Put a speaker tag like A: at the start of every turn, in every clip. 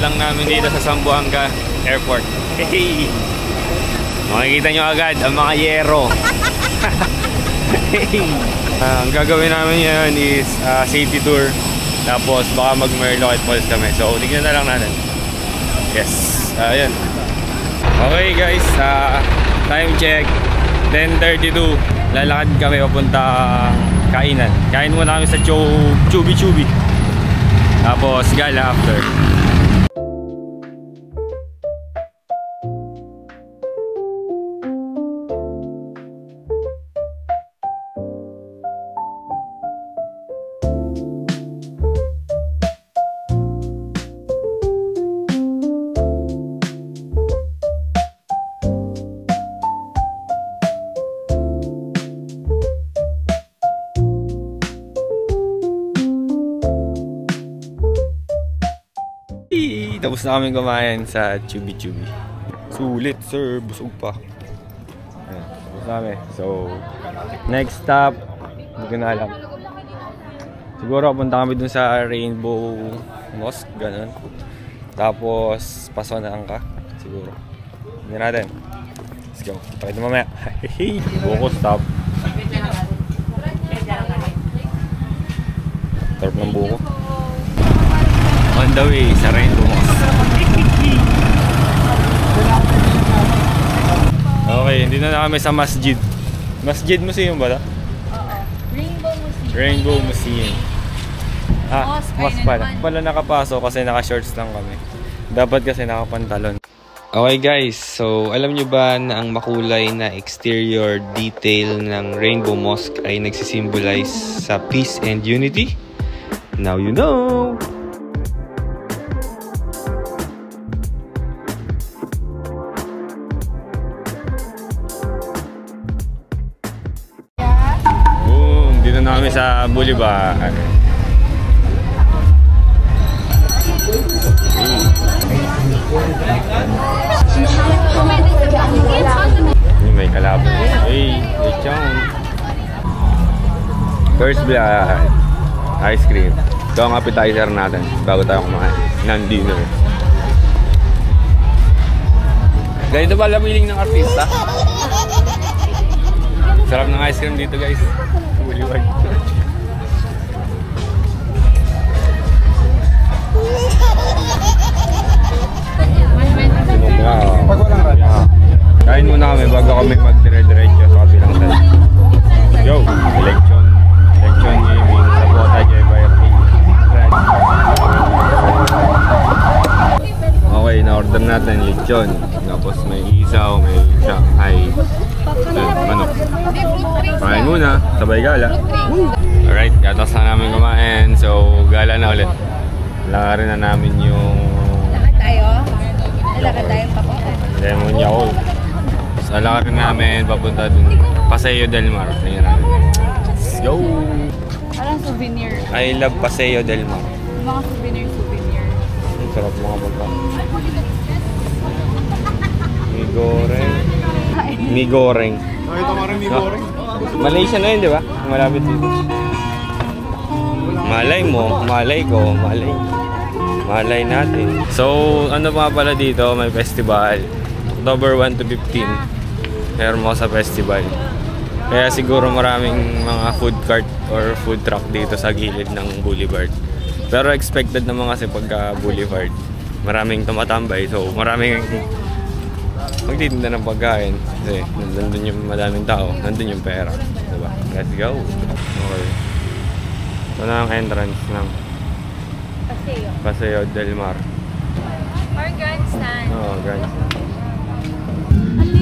A: lang namin dito sa Zamboanga Airport. Hey! Makikita nyo agad ang mga yero. Hey! Ang gagawin namin ngayon is city tour. Tapos baka mag-Merlock Falls kami. So tignan na lang natin. Yes, ayan. Okay guys, time check 10:32. Lalakad kami papunta kainan. Kain muna kami sa Chubby Chubby. Tapos gala after. Tapos na kami kumain sa Chubby Chubby. Sulit sir, busog pa. Ayan, tapos na kami. So, next stop, hindi ko na alam. Siguro punta kami dun sa Rainbow Mosque, ganun. Tapos, Pasonan ka, siguro. Hindi natin. Let's go. Pakita mamaya. Buko stop. Tarap ng buko. On the way sa Rainbow Mosque. Okay, hindi na kami sa Masjid. Masjid Museum ba ito?
B: Oo. Rainbow Museum.
A: Rainbow Museum. Mosque pala. Pala nakapasok kasi naka-shorts lang kami. Dapat kasi nakapantalon. Okay guys, so alam nyo ba na ang makulay na exterior detail ng Rainbow Mosque ay nagsisimbolize sa peace and unity? Now you know! Kami sa Boulevard. May kalaban. Hey, lechon. First blood. Ice cream. Ito ang appetizer natin bago tayo kumain ng dinner. Ganito ba lamiling ng artista? Sarap ng ice cream dito guys. Boulevard. Kain muna kami bago kami magdire-diretso sa kabilang side. Yo! Lechon gaming sa Bota JYFP. Okay, na-order natin lechon. Tapos may isaw, may Shanghai manok. Kain muna, sabay gala. Alright, gatas na namin kumain. So, gala na ulit. Lakarin na namin yung...
B: Lakad tayo? Lakad tayo papunta.
A: Lemon Yakult. So, lakarin namin papunta dun. Paseo del Mar. Tingnan namin. Let's go!
B: Parang souvenir.
A: I love Paseo del Mar.
B: Mga souvenir.
A: Ang sarap mga baga. Mi goreng. Mi goreng.
C: Nakita mo rin mi goreng?
A: Malaysia na yun, di ba? Malapit dito. Malay mo, malay ko, malay natin. So, ano pa pala dito? May festival. October 1 to 15. Hermosa Festival. Kaya siguro maraming mga food cart or food truck dito sa gilid ng boulevard. Pero expected naman kasi pagka boulevard. Maraming tumatambay. So, maraming magtitinda ng pagkain. Kasi nandun yung madaming tao. Nandun yung pera. Diba? Let's go. Okay. Ito na ang entrance ng Paseo del Mar.
B: Or grandstand.
A: Oo, grandstand.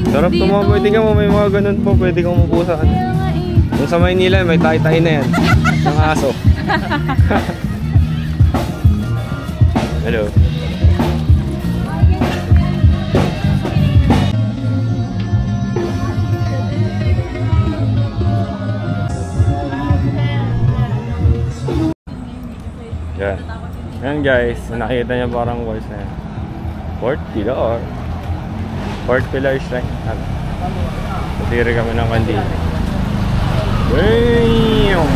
A: Sarap tumama. Pwede ka mo. May mga ganun po. Pwede kang umupo sa ano. Kung sa Maynila, may tay-tay na yan. Ng aso. Hello. Yan. Yan guys, nakita niyo parang walls na yan. Fourth pillar. Fourth pillar shrine. Natiri kami ng kandila. Damn!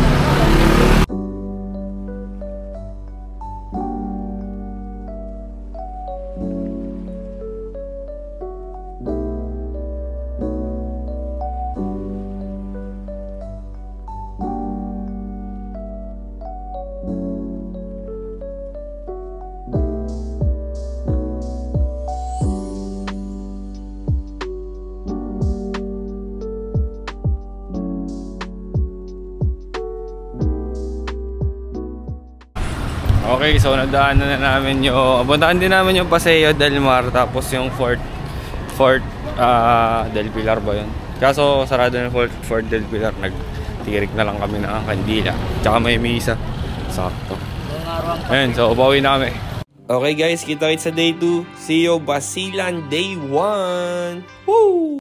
A: Okay, so nadaanan na namin yung, puntahan din namin yung Paseo del Mar, tapos yung Fort del Pilar ba yun? Kaso sarado na yung Fort del Pilar, nagtirik na lang kami ng kandila. Tsaka may misa. Sakto. Ayun, so pauwi na kami. Okay guys, kita-kits sa day 2. See you Basilan day 1. Woo!